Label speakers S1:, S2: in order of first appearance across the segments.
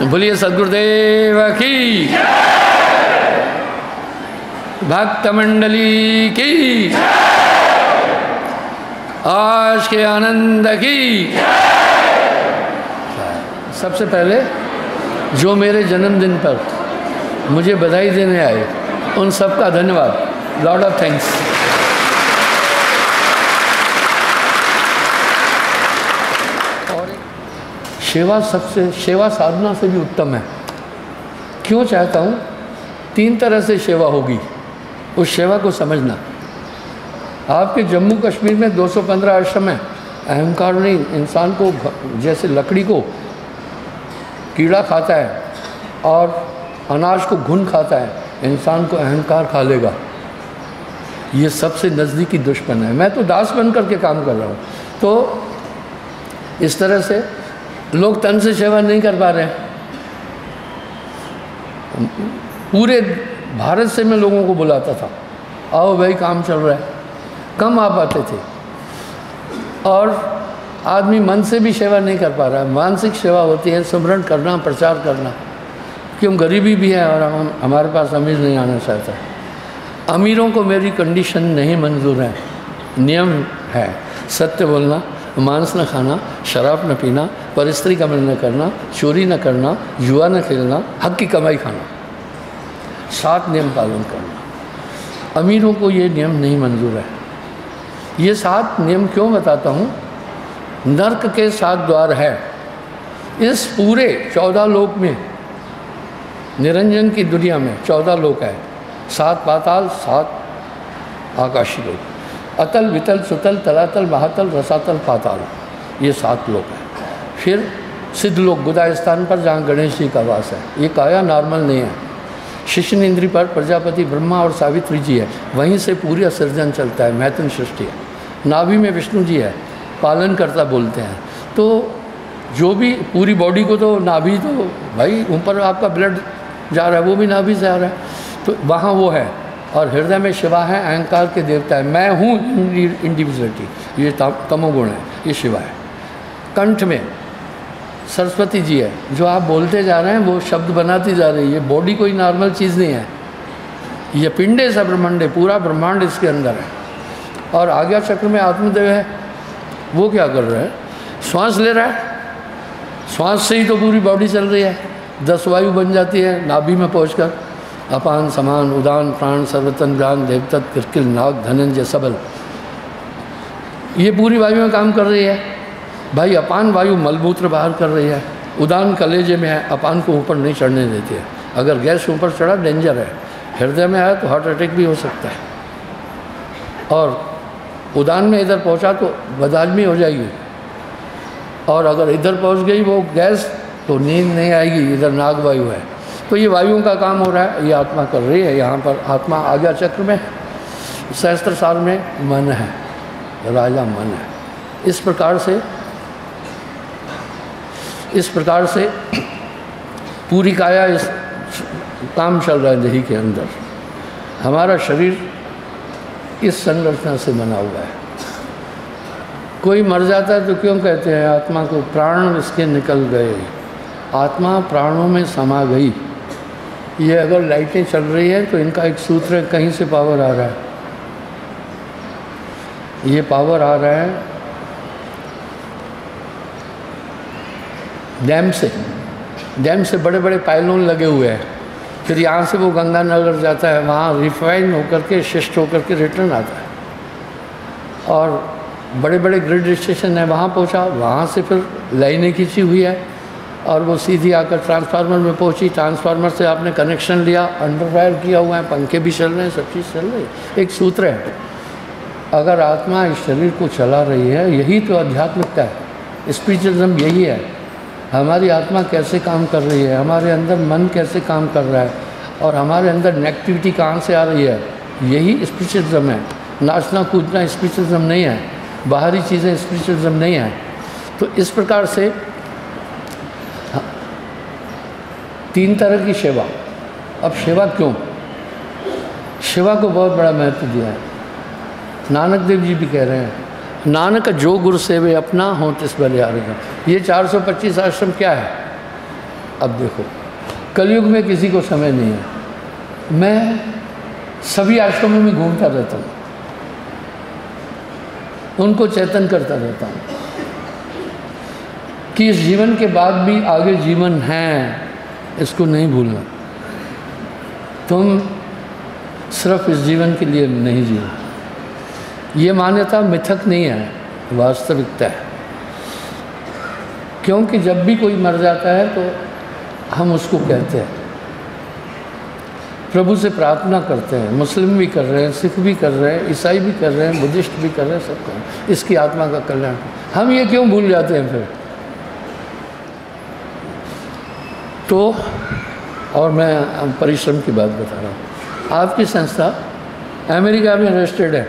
S1: बोलिए सद्गुरुदेव की, भक्त मंडली की, आज के आनंद की। सबसे पहले जो मेरे जन्मदिन पर मुझे बधाई देने आए उन सब का धन्यवाद, लॉर्ड ऑफ थैंक्स। और सेवा साधना से भी उत्तम है। क्यों चाहता हूँ? 3 तरह से सेवा होगी, उस सेवा को समझना। आपके जम्मू कश्मीर में 215 आश्रम है। अहंकार नहीं, इंसान को जैसे लकड़ी को कीड़ा खाता है और अनाज को घुन खाता है, इंसान को अहंकार खा लेगा। ये सबसे नज़दीकी दुश्मन है। मैं तो दास बन करके काम कर रहा हूँ। तो इस तरह से लोग तन से सेवा नहीं कर पा रहे हैं। पूरे भारत से मैं लोगों को बुलाता था, आओ भाई काम चल रहा है, कम आ पाते थे। और आदमी मन से भी सेवा नहीं कर पा रहा है। मानसिक सेवा होती है, सुमरण करना, प्रचार करना। क्यों? गरीबी भी है और हमारे पास अमीर नहीं आना चाहता। अमीरों को मेरी कंडीशन नहीं मंजूर है। नियम है सत्य बोलना, मांस न खाना, शराब न पीना, परस्त्री का मन न करना, चोरी न करना, जुआ न खेलना, हक की कमाई खाना। 7 नियम पालन करना। अमीरों को ये नियम नहीं मंजूर है। ये 7 नियम क्यों बताता हूँ? नर्क के 7 द्वार है। इस पूरे 14 लोक में, निरंजन की दुनिया में 14 लोक है। 7 पाताल, 7 आकाशी लोक, अतल वितल सुतल तलातल महातल रसातल पाताल, ये 7 लोक है। फिर सिद्ध लोक गुदा स्थान पर जहाँ गणेश जी का वास है। ये काया नॉर्मल नहीं है। शिशुनिंद्री पर प्रजापति ब्रह्मा और सावित्री जी है, वहीं से पूरा सृजन चलता है, मैथुन सृष्टि है। नाभि में विष्णु जी है, पालन करता बोलते हैं। तो जो भी पूरी बॉडी को, तो नाभि तो भाई ऊपर आपका ब्लड जा रहा है, वो भी नाभि से आ रहा है, तो वहाँ वो है। और हृदय में शिवा है, अहंकार के देवता है। मैं हूँ इंडिविजुअलिटी, ये तमोगुण है, ये शिवा है। कंठ में सरस्वती जी है, जो आप बोलते जा रहे हैं वो शब्द बनाती जा रही है। बॉडी कोई नॉर्मल चीज़ नहीं है, ये पिंडे स ब्रह्मांडे, पूरा ब्रह्मांड इसके अंदर है। और आज्ञा चक्र में आत्मदेव है, वो क्या कर रहा है? श्वास ले रहा है, श्वास से ही तो पूरी बॉडी चल रही है। 10 वायु बन जाती है नाभि में पहुंचकर। अपान समान उदान प्राण सर्वतन ज्ञान देवतत्व किरकिल नाग धनंजय सबल, ये पूरी वायु में काम कर रही है। भाई अपान वायु मलमूत्र बाहर कर रही है, उदान कलेजे में है, अपान को ऊपर नहीं चढ़ने देती है। अगर गैस ऊपर चढ़ा डेंजर है, हृदय में आया तो हार्ट अटैक भी हो सकता है। और उदान में इधर पहुंचा तो बदहजमी हो जाएगी, और अगर इधर पहुंच गई वो गैस तो नींद नहीं आएगी, इधर नाग वायु है। तो ये वायुओं का काम हो रहा है, ये आत्मा कर रही है। यहाँ पर आत्मा आज्ञा चक्र में, सहस्त्र साल में मन है, राजा मन है। इस प्रकार से पूरी काया इस काम चल रहा है देही के अंदर। हमारा शरीर इस संरचना से बना हुआ है। कोई मर जाता है तो क्यों कहते हैं आत्मा को प्राण इसके निकल गए, आत्मा प्राणों में समा गई। ये अगर लाइटें चल रही है तो इनका एक सूत्र है, कहीं से पावर आ रहा है। ये पावर आ रहा है डैम से बड़े बड़े पाइलोन लगे हुए हैं। फिर यहाँ से वो गंगानगर जाता है, वहाँ रिफाइन होकर के शिष्ट होकर के रिटर्न आता है। और बड़े बड़े ग्रिड स्टेशन है, वहाँ पहुँचा, वहाँ से फिर लाइनें खींची हुई है और वो सीधी आकर ट्रांसफार्मर में पहुँची। ट्रांसफार्मर से आपने कनेक्शन लिया, अंडरवायर किया हुआ है, पंखे भी चल रहे हैं, सब चीज़ चल रही है। एक सूत्र है, अगर आत्मा इस शरीर को चला रही है, यही तो आध्यात्मिकता है, स्पिरिचुअलिज्म यही है। हमारी आत्मा कैसे काम कर रही है, हमारे अंदर मन कैसे काम कर रहा है, और हमारे अंदर नेगेटिविटी कहाँ से आ रही है, यही स्पिरिचुअलिज्म है। नाचना कूदना स्पिरिचुअलिज्म नहीं है, बाहरी चीज़ें स्पिरिचुअलिज्म नहीं है। तो इस प्रकार से 3 तरह की सेवा। अब सेवा क्यों? सेवा को बहुत बड़ा महत्व दिया है। नानक देव जी भी कह रहे हैं, नानक जो गुरु सेवे अपना हो तिस बलिहारी। ये 425 आश्रम क्या है? अब देखो, कलयुग में किसी को समय नहीं है, मैं सभी आश्रमों में घूमता रहता हूँ, उनको चेतन करता रहता हूँ कि इस जीवन के बाद भी आगे जीवन है, इसको नहीं भूलना। तुम सिर्फ इस जीवन के लिए नहीं जियो। ये मान्यता मिथक नहीं है, वास्तविकता है। क्योंकि जब भी कोई मर जाता है तो हम उसको कहते हैं, प्रभु से प्रार्थना करते हैं, मुस्लिम भी कर रहे हैं, सिख भी कर रहे हैं, ईसाई भी कर रहे हैं, बुद्धिस्ट भी कर रहे हैं, सब कर रहे हैं, इसकी आत्मा का कल्याण। हम ये क्यों भूल जाते हैं फिर? तो और मैं परिश्रम की बात बता रहा हूँ। आपकी संस्था अमेरिका में रजिस्टर्ड है,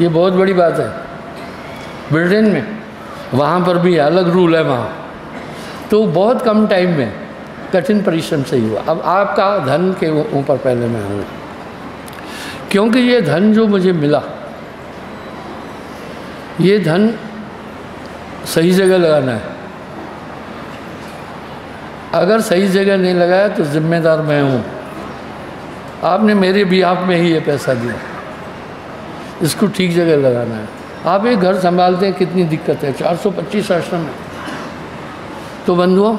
S1: ये बहुत बड़ी बात है। ब्रिटेन में वहाँ पर भी अलग रूल है वहाँ, तो बहुत कम टाइम में कठिन परिश्रम से ही हुआ। अब आपका धन के ऊपर पहले मैं हूँ, क्योंकि ये धन जो मुझे मिला, ये धन सही जगह लगाना है। अगर सही जगह नहीं लगाया तो जिम्मेदार मैं हूँ। आपने मेरे बिहाफ में ही ये पैसा दिया, इसको ठीक जगह लगाना है। आप एक घर संभालते हैं, कितनी दिक्कत है, 425 आश्रम है। तो बंधुओं,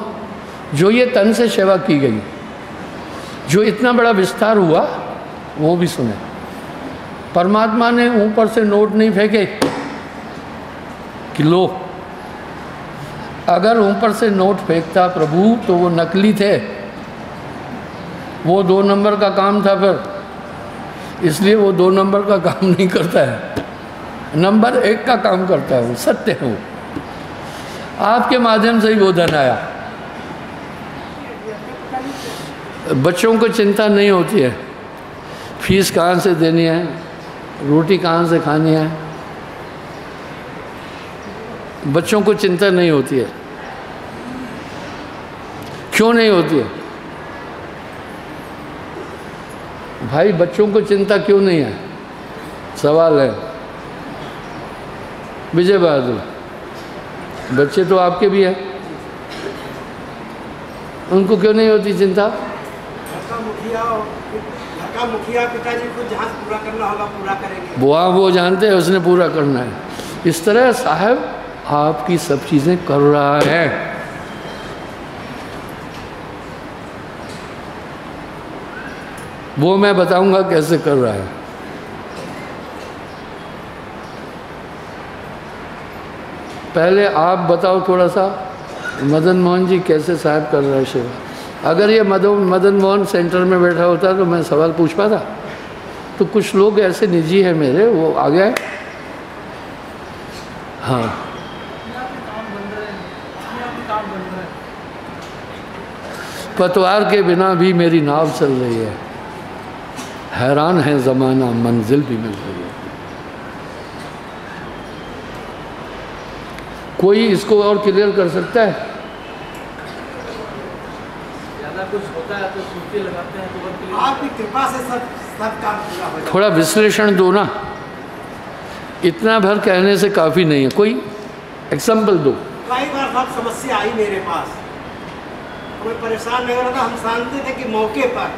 S1: जो ये तन से सेवा की गई, जो इतना बड़ा विस्तार हुआ, वो भी सुने। परमात्मा ने ऊपर से नोट नहीं फेंके कि लो, अगर ऊपर से नोट फेंकता प्रभु तो वो नकली थे, वो 2 नंबर का काम था फिर, इसलिए वो 2 नंबर का काम नहीं करता है, नंबर 1 का काम करता है, वो सत्य है। वो आपके माध्यम से ही वो धन आया। बच्चों को चिंता नहीं होती है, फीस कहाँ से देनी है, रोटी कहाँ से खानी है, बच्चों को चिंता नहीं होती है। क्यों नहीं होती है भाई? बच्चों को चिंता क्यों नहीं है, सवाल है। विजय बहादुर, बच्चे तो आपके भी हैं, उनको क्यों नहीं होती चिंता? मुखिया पिताजी को जहाँ पूरा करना होगा पूरा करेंगे, वो जानते हैं उसने पूरा करना है। इस तरह साहब आपकी सब चीज़ें कर रहा है। वो मैं बताऊंगा कैसे कर रहा है। पहले आप बताओ थोड़ा सा, मदन मोहन जी कैसे साहब कर रहा है सेवा? अगर ये मदन मोहन सेंटर में बैठा होता तो मैं सवाल पूछ पाता। तो कुछ लोग ऐसे निजी हैं मेरे, वो आ गए। हाँ, पतवार के बिना भी मेरी नाव चल रही है, हैरान है ज़माना, मंजिल भी मिल रही है। कोई इसको और क्लियर कर सकता है?
S2: ज़्यादा कुछ होता है तो सूफी लगाते हैं तो
S3: आपकी कृपा से सब काम पूरा हो जाता है।
S1: थोड़ा विश्लेषण दो ना, इतना भर कहने से काफ़ी नहीं है, कोई एग्जाम्पल दो।
S3: कई बार सब समस्या आई मेरे पास, कोई परेशान नहीं हो रहा था, हम जानते थे कि मौके पर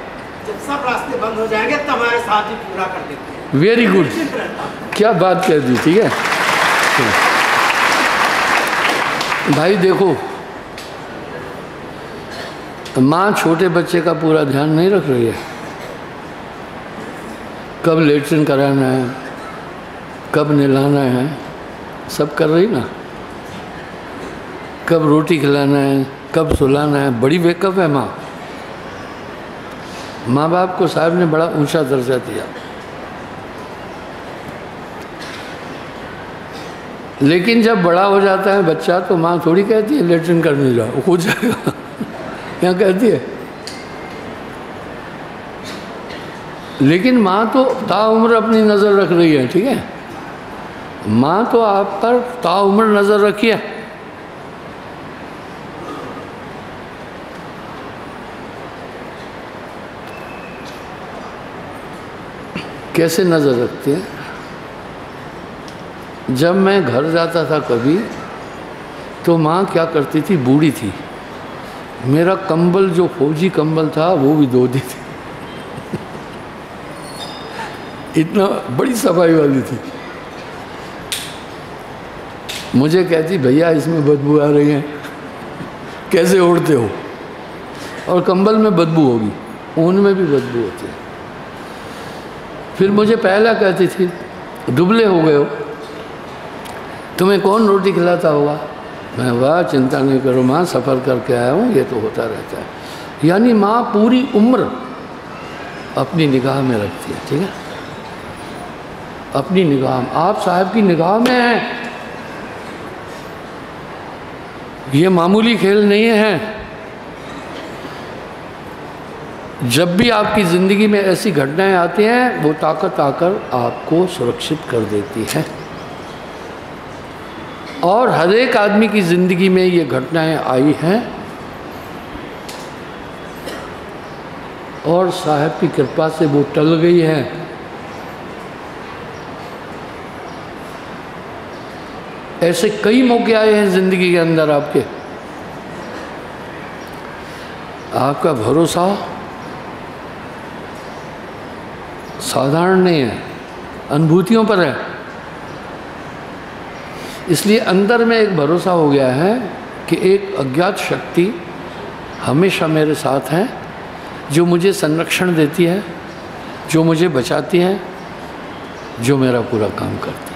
S3: जब सब रास्ते बंद हो जाएंगे तब हमारे साथ ही पूरा कर देते हैं।
S1: वेरी गुड, क्या बात कह दी। ठीक है भाई, देखो माँ छोटे बच्चे का पूरा ध्यान नहीं रख रही है। कब लेट्रिन कराना है, कब नहलाना है, सब कर रही ना। कब रोटी खिलाना है, कब सुलाना है, बड़ी वेकअप है माँ। माँ बाप को साहब ने बड़ा ऊंचा दर्जा दिया, लेकिन जब बड़ा हो जाता है बच्चा तो माँ थोड़ी कहती है लेट्रिन करने जाओ, हो जाएगा। क्या कहती है? लेकिन माँ तो ताउम्र अपनी नज़र रख रही है। ठीक है, माँ तो आप पर ताउम्र नज़र रखी है। कैसे नज़र रखती है? जब मैं घर जाता था कभी तो माँ क्या करती थी, बूढ़ी थी, मेरा कंबल जो फौजी कंबल था वो भी धो दी थी। इतना बड़ी सफाई वाली थी। मुझे कहती भैया इसमें बदबू आ रही है, कैसे ओढ़ते हो? और कंबल में बदबू होगी, ऊन में भी बदबू होती है। फिर मुझे पहला कहती थी दुबले हो गए हो, तुम्हें कौन रोटी खिलाता होगा? मैं वाह चिंता नहीं करो माँ, सफ़र करके आया हूँ, ये तो होता रहता है। यानी माँ पूरी उम्र अपनी निगाह में रखती है, ठीक है, अपनी निगाह में। आप साहब की निगाह में हैं, ये मामूली खेल नहीं है। जब भी आपकी ज़िंदगी में ऐसी घटनाएं आती हैं, वो ताकत आकर आपको सुरक्षित कर देती है। और हर एक आदमी की ज़िंदगी में ये घटनाएं आई हैं और साहब की कृपा से वो टल गई है। ऐसे कई मौके आए हैं ज़िंदगी के अंदर आपके, आपका भरोसा साधारण नहीं है, अनुभूतियों पर है। इसलिए अंदर में एक भरोसा हो गया है कि एक अज्ञात शक्ति हमेशा मेरे साथ है, जो मुझे संरक्षण देती है, जो मुझे बचाती है, जो मेरा पूरा काम करती है।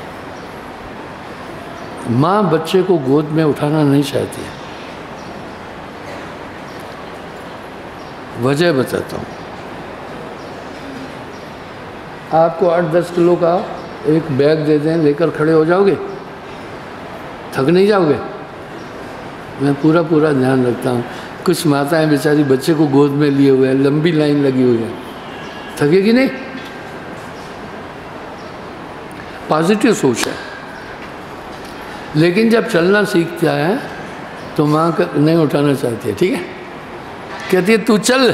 S1: माँ बच्चे को गोद में उठाना नहीं चाहती है। वजह बताता हूँ। आपको 8-10 किलो का एक बैग दे दें, लेकर खड़े हो जाओगे? थक नहीं जाओगे? मैं पूरा ध्यान रखता हूँ। कुछ माताएं बेचारी बच्चे को गोद में लिए हुए हैं, लंबी लाइन लगी हुई है, थकेगी नहीं? पॉजिटिव सोच है। लेकिन जब चलना सीखता है तो माँ नहीं उठाना चाहती है, ठीक है, कहती है तू चल।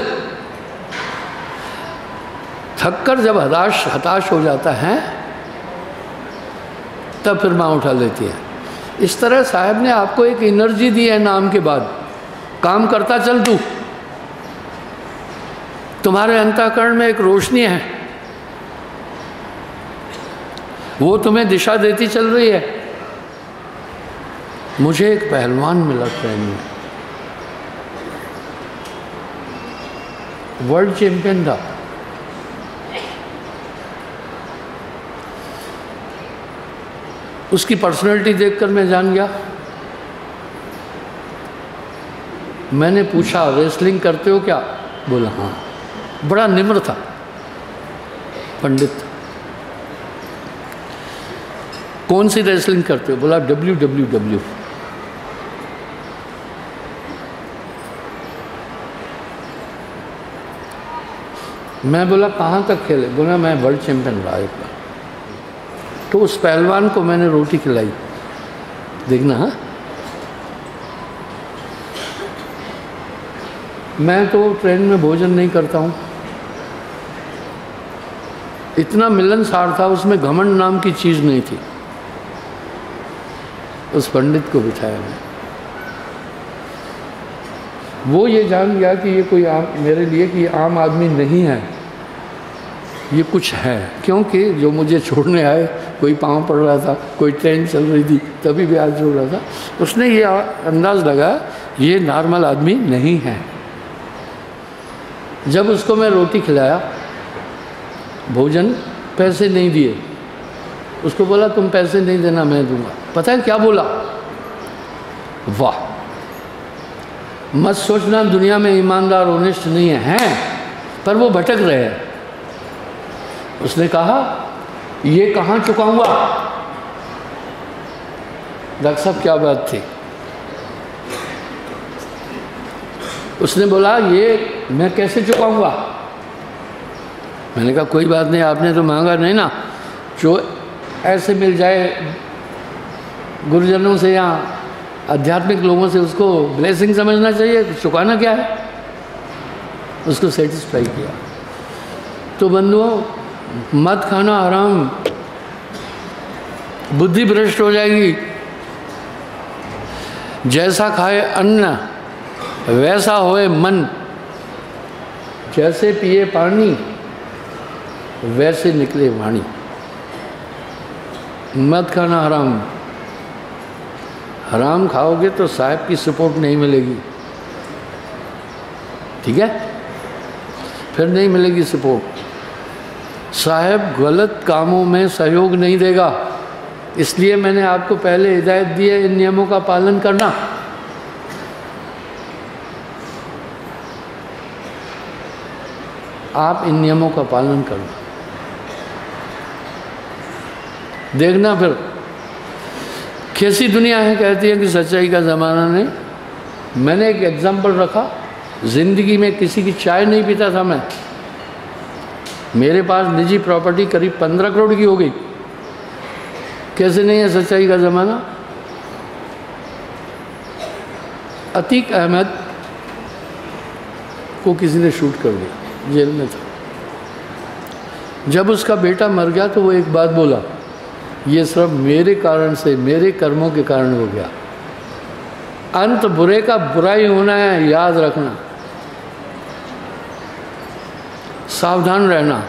S1: थककर जब हताश हो जाता है तब फिर माँ उठा लेती है। इस तरह साहब ने आपको एक एनर्जी दी है नाम के बाद, काम करता चल तू। तुम्हारे अंतःकरण में एक रोशनी है, वो तुम्हें दिशा देती चल रही है। मुझे एक पहलवान मिला ट्रेन में, वर्ल्ड चैंपियन था। उसकी पर्सनैलिटी देखकर मैं जान गया। मैंने पूछा रेसलिंग करते हो क्या? बोला हाँ। बड़ा निम्र था, पंडित। कौन सी रेसलिंग करते हो? बोला WWW। मैं बोला कहाँ तक खेले? बोला मैं वर्ल्ड चैंपियन रहा एक बार। तो उस पहलवान को मैंने रोटी खिलाई, देखना। हाँ, मैं तो ट्रेन में भोजन नहीं करता हूँ। इतना मिलनसार था, उसमें घमंड नाम की चीज़ नहीं थी। उस पंडित को बिठाया मैं। वो ये जान गया कि ये कोई मेरे लिए कि ये आम आदमी नहीं है, ये कुछ है। क्योंकि जो मुझे छोड़ने आए, कोई पाँव पड़ रहा था, कोई ट्रेन चल रही थी, तभी भी हाथ जोड़ रहा था। उसने ये अंदाज़ लगा ये नॉर्मल आदमी नहीं है। जब उसको मैं रोटी खिलाया, भोजन, पैसे नहीं दिए, उसको बोला तुम पैसे नहीं देना, मैं दूंगा। पता है क्या बोला? वाह, मत सोचना दुनिया में ईमानदार ऑनेस्ट नहीं है, पर वो भटक रहे हैं। उसने कहा ये कहाँ चुकाऊंगा? डॉक्टर साहब क्या बात थी? उसने बोला ये मैं कैसे चुकाऊंगा? मैंने कहा कोई बात नहीं, आपने तो मांगा नहीं ना, जो ऐसे मिल जाए गुरुजनों से या आध्यात्मिक लोगों से, उसको ब्लेसिंग समझना चाहिए, चुकाना क्या है? उसको सेटिस्फाई किया। तो बंधुओं, मत खाना हराम, बुद्धि भ्रष्ट हो जाएगी। जैसा खाए अन्न वैसा होए मन, जैसे पिए पानी वैसे निकले वाणी। मत खाना हराम, हराम खाओगे तो साहब की सपोर्ट नहीं मिलेगी, ठीक है, फिर नहीं मिलेगी सपोर्ट। साहब गलत कामों में सहयोग नहीं देगा, इसलिए मैंने आपको पहले हिदायत दी है इन नियमों का पालन करना। आप इन नियमों का पालन करना, देखना फिर कैसी दुनिया है। कहती है कि सच्चाई का ज़माना नहीं। मैंने एक एग्जाम्पल रखा, ज़िंदगी में किसी की चाय नहीं पीता था मैं, मेरे पास निजी प्रॉपर्टी करीब 15 करोड़ की हो गई। कैसे नहीं है सच्चाई का ज़माना। अतीक अहमद को किसी ने शूट कर दिया, जेल में था। जब उसका बेटा मर गया तो वो एक बात बोला, ये सिर्फ मेरे कारण से, मेरे कर्मों के कारण हो गया। अंत बुरे का बुरा ही होना है, याद रखना, सावधान रहना।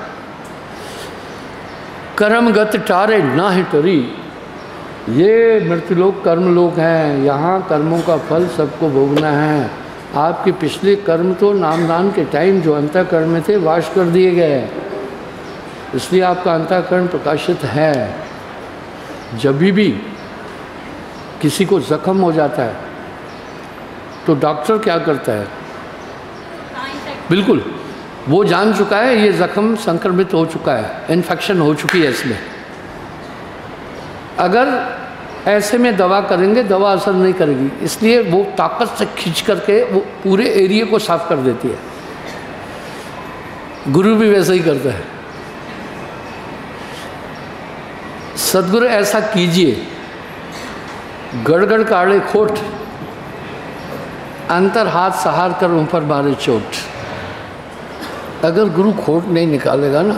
S1: कर्मगत टारे ना ही टरी, ये मृत्युलोक कर्मलोक हैं, यहाँ कर्मों का फल सबको भोगना है। आपके पिछले कर्म तो नामदान के टाइम जो अंतःकरण में थे वाश कर दिए गए, इसलिए आपका अंतःकरण प्रकाशित है। जब भी किसी को जख्म हो जाता है तो डॉक्टर क्या करता है, बिल्कुल वो जान चुका है ये जख्म संक्रमित हो चुका है, इन्फेक्शन हो चुकी है इसमें। अगर ऐसे में दवा करेंगे, दवा असर नहीं करेगी, इसलिए वो ताकत से खींच करके वो पूरे एरिया को साफ कर देती है। गुरु भी वैसा ही करता है। सदगुरु ऐसा कीजिए, गड़गड़ काढ़े खोट, अंतर हाथ सहार कर ऊपर मारे चोट। अगर गुरु खोट नहीं निकालेगा ना,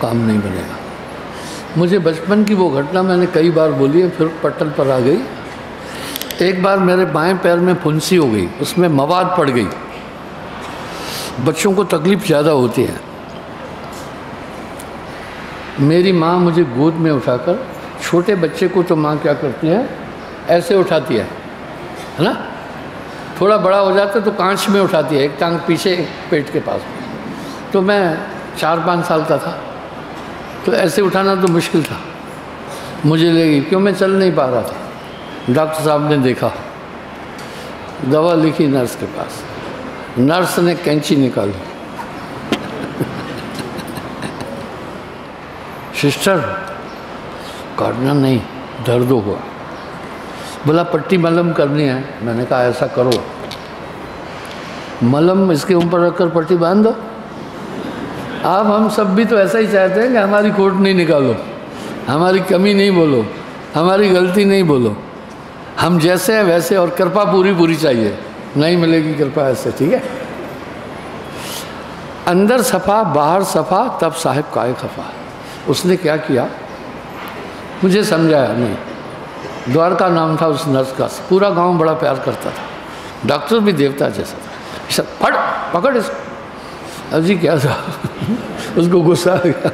S1: काम नहीं बनेगा। मुझे बचपन की वो घटना मैंने कई बार बोली है, फिर पटल पर आ गई। एक बार मेरे बाएं पैर में फुंसी हो गई, उसमें मवाद पड़ गई। बच्चों को तकलीफ ज़्यादा होती है। मेरी माँ मुझे गोद में उठाकर, छोटे बच्चे को तो माँ क्या करती है, ऐसे उठाती है ना, थोड़ा बड़ा हो जाता है तो कांच में उठाती है, एक टांग पीछे एक पेट के पास में। तो मैं 4-5 साल का था, तो ऐसे उठाना तो मुश्किल था, मुझे लगी, क्यों मैं चल नहीं पा रहा था। डॉक्टर साहब ने देखा, दवा लिखी नर्स के पास, नर्स ने कैंची निकाली, सिस्टर काटना नहीं, दर्द होगा। बोला पट्टी मलहम करनी है। मैंने कहा ऐसा करो, मलहम इसके ऊपर रखकर पट्टी बांध दो। अब हम सब भी तो ऐसा ही चाहते हैं कि हमारी खोट नहीं निकालो, हमारी कमी नहीं बोलो, हमारी गलती नहीं बोलो, हम जैसे हैं वैसे, और कृपा पूरी पूरी चाहिए। नहीं मिलेगी कृपा ऐसे, ठीक है। अंदर सफ़ा बाहर सफ़ा, तब साहिब काहे खफा। उसने क्या किया मुझे समझाया नहीं। द्वारका नाम था उस नर्स का, पूरा गांव बड़ा प्यार करता था, डॉक्टर भी देवता जैसा था। फट पकड़ इसको। अजी क्या था उसको गुस्सा आ गया।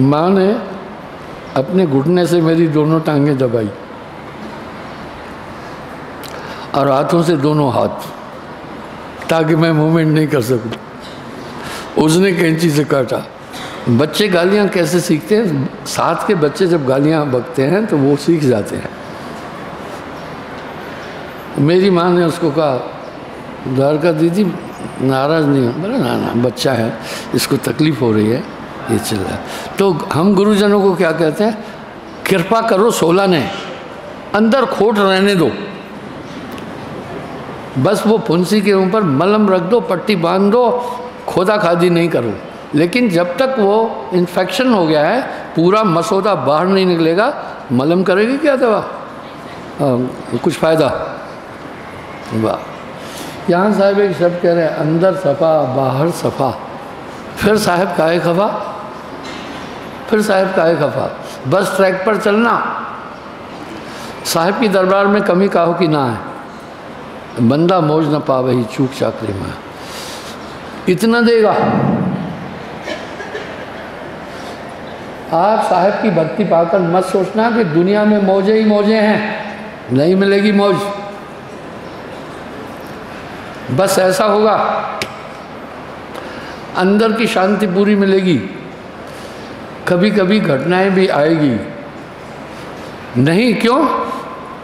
S1: माँ ने अपने घुटने से मेरी दोनों टांगें दबाई और हाथों से दोनों हाथ, ताकि मैं मूवमेंट नहीं कर सकूं। उसने कैंची से काटा। बच्चे गालियाँ कैसे सीखते हैं, साथ के बच्चे जब गालियाँ बकते हैं तो वो सीख जाते हैं। मेरी माँ ने उसको कहा, द्वारका दीदी नाराज़ नहीं हो। बोला ना ना, बच्चा है, इसको तकलीफ़ हो रही है, ये चल रहा है। तो हम गुरुजनों को क्या कहते हैं, कृपा करो 16 ने, अंदर खोट रहने दो, बस वो फुंसी के ऊपर मलहम रख दो, पट्टी बांध दो, खोदा खादी नहीं करो। लेकिन जब तक वो इन्फेक्शन हो गया है, पूरा मसौदा बाहर नहीं निकलेगा, मलहम करेगी क्या दवा, कुछ फ़ायदा। वाह। यहाँ साहब एक शब्द कह रहे हैं, अंदर सफ़ा बाहर सफ़ा। फिर साहब काहे खफा, फिर साहब काहे खफा। बस ट्रैक पर चलना, साहिब की दरबार में कमी काहो की ना है, बंदा मौज न पावे ही चूक चाकरी में। इतना देगा। आप साहिब की भक्ति पाकर मत सोचना कि दुनिया में मौजे ही मौजे हैं, नहीं मिलेगी मौज। बस ऐसा होगा, अंदर की शांति पूरी मिलेगी। कभी कभी घटनाएं भी आएगी, नहीं क्यों?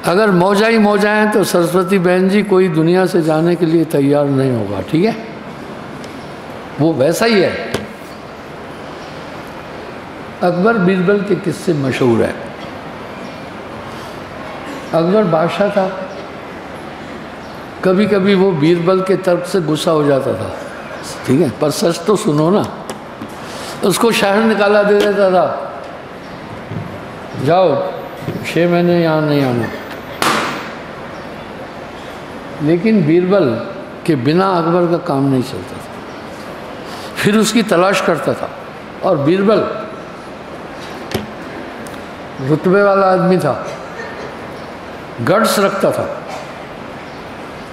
S1: अगर मौजा ही मौजा है तो सरस्वती बहन जी कोई दुनिया से जाने के लिए तैयार नहीं होगा, ठीक है? वो वैसा ही है। अकबर बीरबल के किस्से मशहूर है। अकबर बादशाह था, कभी कभी वो बीरबल के तर्क से गुस्सा हो जाता था, ठीक है, पर सच तो सुनो ना। उसको शहर निकाला दे देता था, जाओ 6 महीने यहाँ नहीं आना। लेकिन बीरबल के बिना अकबर का काम नहीं चलता था। फिर उसकी तलाश करता था, और बीरबल रुतबे वाला आदमी था, गट्स रखता था।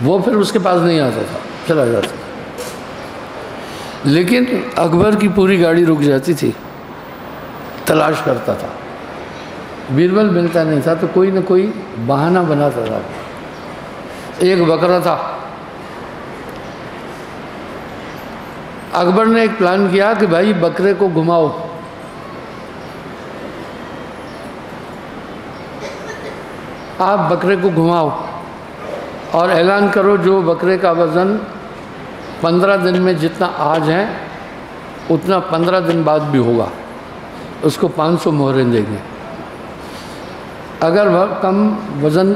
S1: वो फिर उसके पास नहीं आता था, चला जाता था। लेकिन अकबर की पूरी गाड़ी रुक जाती थी, तलाश करता था, बीरबल मिलता नहीं था तो कोई न कोई बहाना बनाता था। एक बकरा था, अकबर ने एक प्लान किया कि भाई बकरे को घुमाओ। आप बकरे को घुमाओ और ऐलान करो जो बकरे का वज़न 15 दिन में जितना आज है उतना 15 दिन बाद भी होगा, उसको 500 मोहरें देंगे। अगर वह वज़न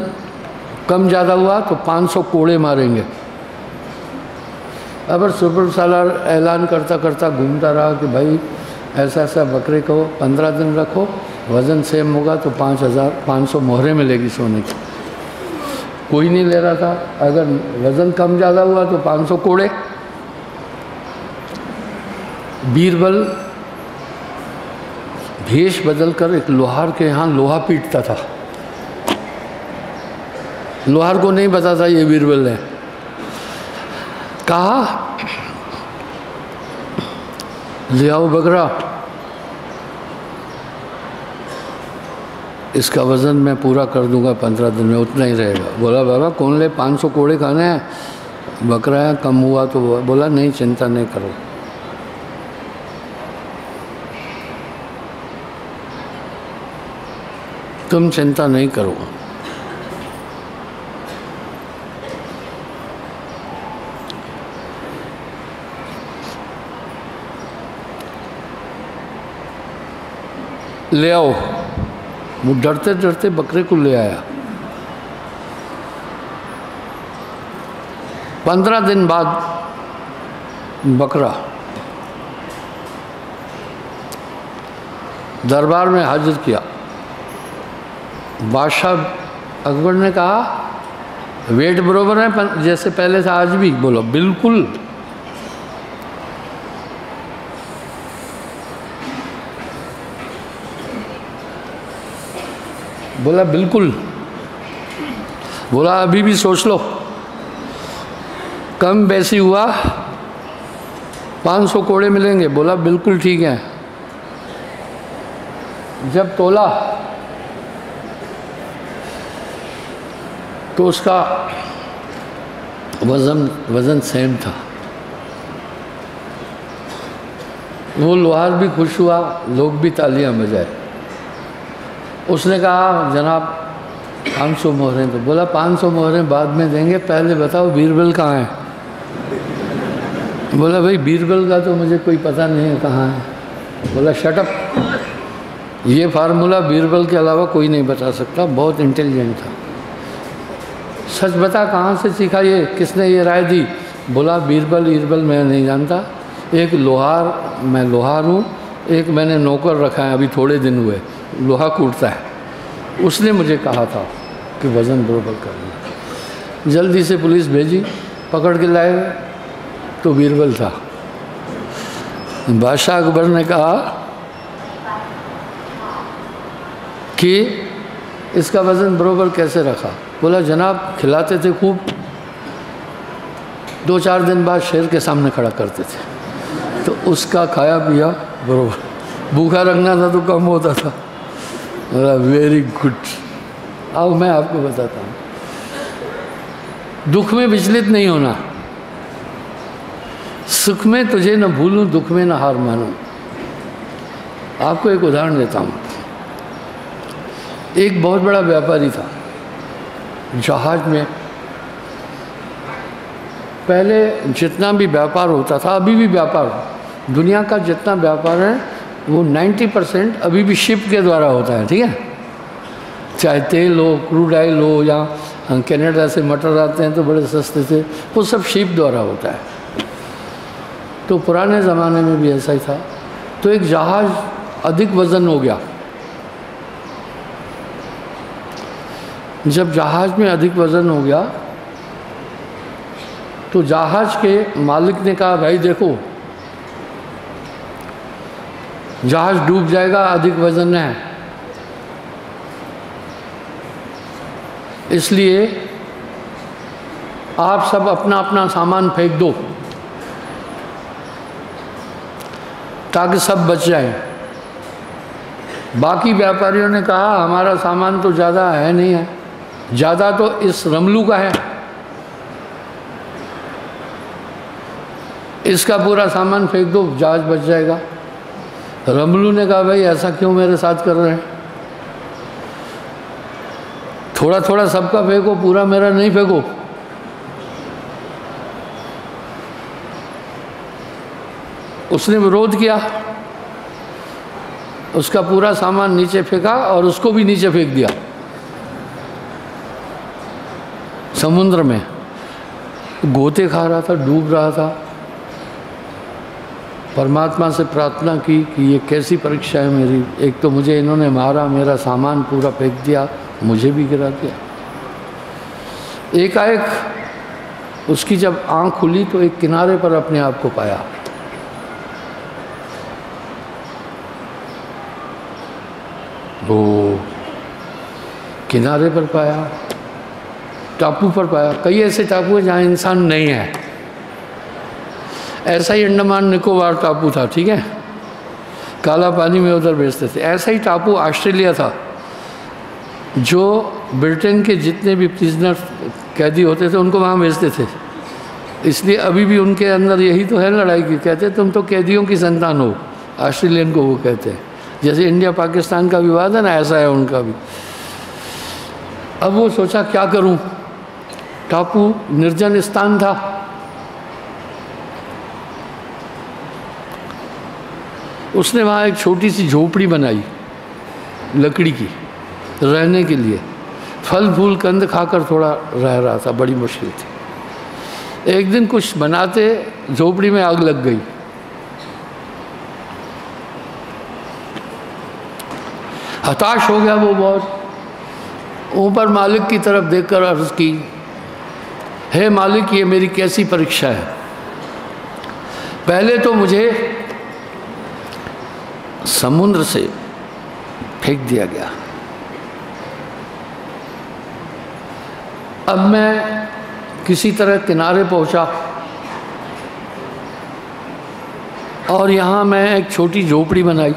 S1: कम ज़्यादा हुआ तो 500 कोड़े मारेंगे। अगर सुपर सालार ऐलान करता करता घूमता रहा कि भाई ऐसा ऐसा बकरे को 15 दिन रखो, वज़न सेम होगा तो 500 मोहरें मिलेगी सोने की। कोई नहीं ले रहा था। अगर वज़न कम ज़्यादा हुआ तो 500 कोड़े। बीरबल भेष बदलकर एक लोहार के यहाँ लोहा पीटता था। लोहार को नहीं पता था ये बीरबल ने। कहा ले आओ बकरा, इसका वज़न मैं पूरा कर दूंगा 15 दिन में, उतना ही रहेगा। बोला बाबा कौन ले, 500 कोड़े खाने हैं, बकरा है, कम हुआ तो बोला नहीं चिंता नहीं करो। तुम चिंता नहीं करो। ले आओ। वो डरते डरते बकरे को ले आया। 15 दिन बाद बकरा दरबार में हाजिर किया। बादशाह अकबर ने कहा वेट बरोबर है जैसे पहले था आज भी? बोलो बिल्कुल। बोला बिल्कुल। बोला अभी भी सोच लो, कम बेसी हुआ 500 कोड़े मिलेंगे। बोला बिल्कुल ठीक है। जब तोला तो उसका वज़न सेम था। वो लोहार भी खुश हुआ, लोग भी तालियां बजाए। उसने कहा जनाब 500 मोहरें। तो बोला 500 मोहरें बाद में देंगे, पहले बताओ बीरबल कहाँ है? बोला भाई बीरबल का तो मुझे कोई पता नहीं है कहाँ है। बोला शट अप, ये फार्मूला बीरबल के अलावा कोई नहीं बता सकता, बहुत इंटेलिजेंट था। सच बता कहाँ से सीखा ये, किसने ये राय दी? बोला बीरबल मैं नहीं जानता, एक लोहार, मैं लोहार हूँ, एक मैंने नौकर रखा है, अभी थोड़े दिन हुए, लोहा कूटता है, उसने मुझे कहा था कि वज़न बराबर करना। जल्दी से पुलिस भेजी, पकड़ के लाए, तो बीरबल था। बादशाह अकबर ने कहा कि इसका वज़न बराबर कैसे रखा? बोला जनाब खिलाते थे खूब, 2-4 दिन बाद शेर के सामने खड़ा करते थे, तो उसका खाया पिया बराबर, भूखा रखना था तो कम होता था। Very good. अब मैं आपको बताता हूँ, दुख में विचलित नहीं होना। सुख में तुझे न भूलूं, दुख में न हार मानूं। आपको एक उदाहरण देता हूँ। एक बहुत बड़ा व्यापारी था, जहाज में पहले जितना भी व्यापार होता था, अभी भी व्यापार, दुनिया का जितना व्यापार है वो 90% अभी भी शिप के द्वारा होता है, ठीक है। चाहे तेल हो, क्रूड ऑयल हो, या कनाडा से मटर आते हैं तो बड़े सस्ते थे, वो सब शिप द्वारा होता है। तो पुराने ज़माने में भी ऐसा ही था। तो एक जहाज़ अधिक वज़न हो गया। जब जहाज़ में अधिक वज़न हो गया तो जहाज़ के मालिक ने कहा भाई देखो जहाज़ डूब जाएगा, अधिक वज़न है, इसलिए आप सब अपना अपना सामान फेंक दो ताकि सब बच जाए। बाकी व्यापारियों ने कहा हमारा सामान तो ज़्यादा है नहीं है, ज़्यादा तो इस रमलू का है, इसका पूरा सामान फेंक दो, जहाज बच जाएगा। रमलू ने कहा भाई ऐसा क्यों मेरे साथ कर रहे हैं, थोड़ा थोड़ा सबका फेंको, पूरा मेरा नहीं फेंको। उसने विरोध किया, उसका पूरा सामान नीचे फेंका और उसको भी नीचे फेंक दिया समुद्र में। गोते खा रहा था, डूब रहा था। परमात्मा से प्रार्थना की कि ये कैसी परीक्षा है मेरी, एक तो मुझे इन्होंने मारा, मेरा सामान पूरा फेंक दिया, मुझे भी गिरा दिया। एकाएक उसकी जब आँख खुली तो एक किनारे पर अपने आप को पाया। वो किनारे पर पाया, टापू पर पाया। कई ऐसे टापू हैं जहाँ इंसान नहीं है। ऐसा ही अंडमान निकोबार टापू था, ठीक है, काला पानी में उधर बेचते थे। ऐसा ही टापू ऑस्ट्रेलिया था, जो ब्रिटेन के जितने भी प्रिजनर कैदी होते थे उनको वहाँ भेजते थे। इसलिए अभी भी उनके अंदर यही तो है लड़ाई की, कहते तुम तो कैदियों की संतान हो, ऑस्ट्रेलियन को वो कहते हैं। जैसे इंडिया पाकिस्तान का विवाद है ना, ऐसा है उनका भी। अब वो सोचा क्या करूं, टापू निर्जन स्थान था। उसने वहाँ एक छोटी सी झोपड़ी बनाई लकड़ी की, रहने के लिए। फल फूल कंद खाकर थोड़ा रह रहा था, बड़ी मुश्किल थी। एक दिन कुछ बनाते झोपड़ी में आग लग गई। हताश हो गया वो बहुत। ऊपर मालिक की तरफ देखकर अर्ज की, हे मालिक ये मेरी कैसी परीक्षा है। पहले तो मुझे समुद्र से फेंक दिया गया, अब मैं किसी तरह किनारे पहुंचा और यहाँ मैं एक छोटी झोपड़ी बनाई।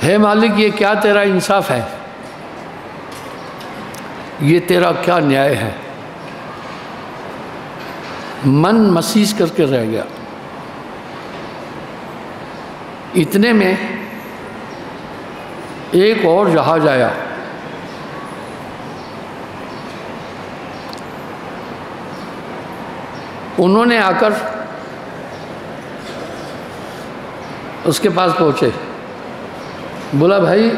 S1: हे मालिक ये क्या तेरा इंसाफ है, ये तेरा क्या न्याय है। मन मसीज करके रह गया। इतने में एक और जहाज आया। उन्होंने आकर उसके पास पहुंचे। बोला भाई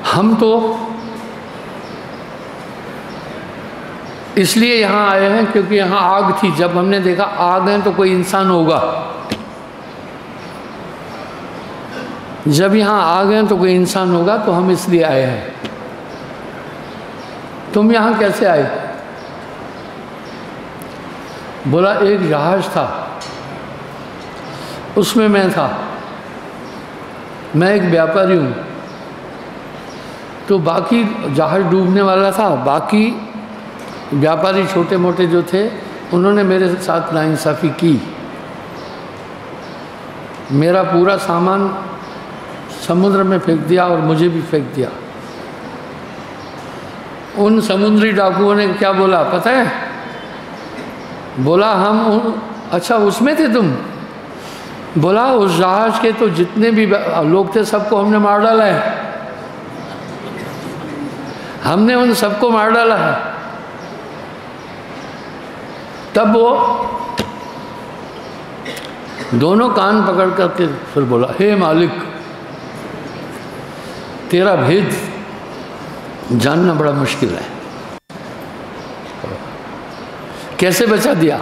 S1: हम तो इसलिए यहाँ आए हैं क्योंकि यहाँ आग थी। जब हमने देखा आग है तो कोई इंसान होगा, जब यहाँ आग है तो कोई इंसान होगा, तो हम इसलिए आए हैं। तुम यहाँ कैसे आए? बोला एक जहाज था, उसमें मैं था। मैं एक व्यापारी हूँ, तो बाकी जहाज डूबने वाला था, बाकी व्यापारी छोटे मोटे जो थे उन्होंने मेरे साथ नाइंसाफ़ी की। मेरा पूरा सामान समुद्र में फेंक दिया और मुझे भी फेंक दिया। उन समुद्री डाकुओं ने क्या बोला पता है? बोला अच्छा उसमें थे तुम? बोला उस जहाज के तो जितने भी लोग थे सबको हमने मार डाला है, हमने उन सबको मार डाला है। तब वो दोनों कान पकड़ करके फिर बोला, हे मालिक, तेरा भेद जानना बड़ा मुश्किल है। कैसे बचा दिया?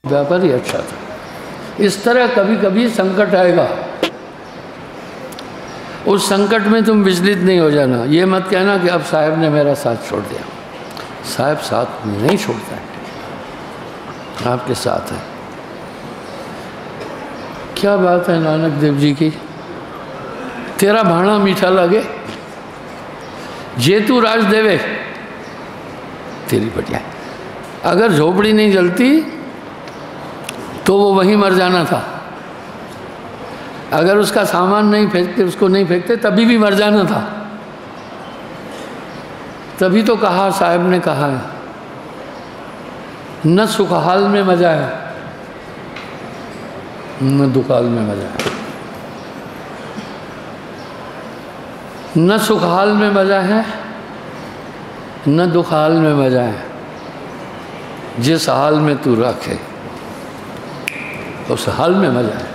S1: व्यापारी अच्छा था। इस तरह कभी कभी संकट आएगा, उस संकट में तुम विचलित नहीं हो जाना। ये मत कहना कि अब साहब ने मेरा साथ छोड़ दिया। साहब साथ नहीं छोड़ता है, आपके साथ है। क्या बात है नानक देव जी की, तेरा भाणा मीठा लगे, जे तू राज देवे तेरी बढ़िया। अगर झोपड़ी नहीं जलती तो वो वहीं मर जाना था, अगर उसका सामान नहीं फेंकते, उसको नहीं फेंकते तभी भी मर जाना था। तभी तो कहा साहब ने कहा है, न सुखहाल में मजा है न दुखाल में मजा है। न सुखहाल में मजा है न दुखाल में मजा है। जिस हाल में तू रखे उस हाल में मजा है।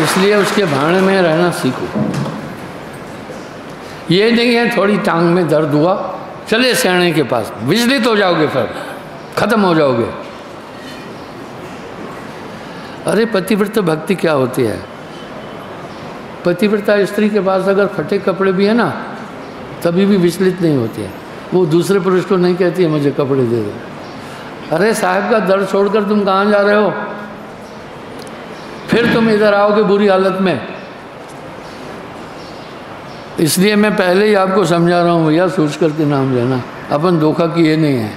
S1: इसलिए उसके भाड़े में रहना सीखो। ये नहीं है थोड़ी टांग में दर्द हुआ चले सियाने के पास, विचलित हो जाओगे, फिर खत्म हो जाओगे। अरे पतिव्रता भक्ति क्या होती है? पतिव्रता स्त्री के पास अगर फटे कपड़े भी है ना तभी भी विचलित नहीं होती है। वो दूसरे पुरुष को नहीं कहती है मुझे कपड़े दे दो। अरे साहब का दर्द छोड़कर तुम कहाँ जा रहे हो? फिर तुम इधर आओगे बुरी हालत में। इसलिए मैं पहले ही आपको समझा रहा हूँ भैया, सोच करके नाम लेना, अपन धोखा किए नहीं है।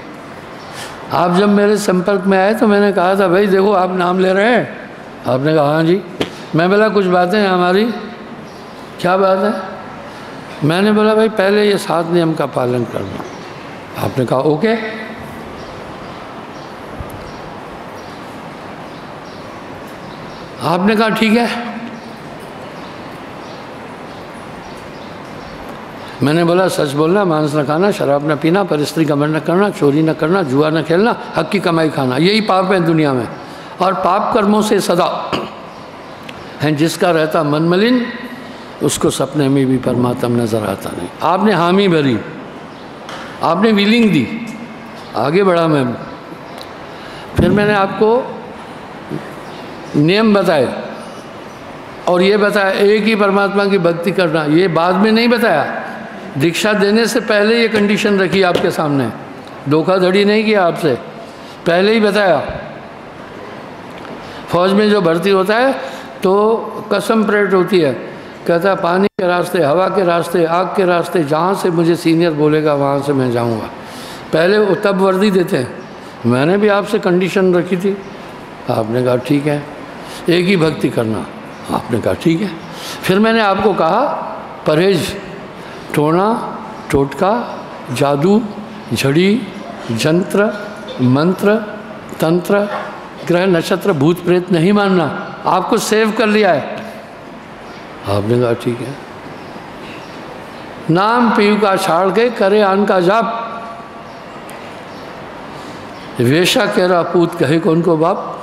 S1: आप जब मेरे संपर्क में आए तो मैंने कहा था भाई देखो आप नाम ले रहे हैं। आपने कहा हाँ जी। मैं बोला कुछ बातें हैं हमारी। क्या बात है? मैंने बोला भाई पहले ये 7 नियम का पालन करना। आपने कहा ओके। आपने कहा ठीक है। मैंने बोला सच बोलना, मांस न खाना, शराब न पीना, परस्त्री का मन न करना, चोरी न करना, जुआ न खेलना, हक की कमाई खाना, यही पाप है दुनिया में। और पाप कर्मों से सदा है जिसका रहता मन मलिन, उसको सपने में भी परमात्मा नजर आता नहीं। आपने हामी भरी, आपने विलिंग दी, आगे बढ़ा मैं। फिर मैंने आपको नियम बताए और ये बताया एक ही परमात्मा की भक्ति करना। ये बाद में नहीं बताया, दीक्षा देने से पहले ये कंडीशन रखी आपके सामने, धोखाधड़ी नहीं किया आपसे, पहले ही बताया। फौज में जो भर्ती होता है तो कसम परेड होती है, कहता है पानी के रास्ते, हवा के रास्ते, आग के रास्ते, जहाँ से मुझे सीनियर बोलेगा वहाँ से मैं जाऊँगा। पहले वो तब वर्दी देते हैं। मैंने भी आपसे कंडीशन रखी थी, आपने कहा ठीक है। एक ही भक्ति करना, आपने कहा ठीक है। फिर मैंने आपको कहा परहेज, टोना टोटका, जादू, झड़ी, जंत्र, मंत्र, तंत्र, ग्रह नक्षत्र, भूत प्रेत नहीं मानना। आपको सेव कर लिया है। आपने कहा ठीक है। नाम पीयू का छाड़ के करे आन का जाप, वेशा केरा पूत कहे कौन को बाप।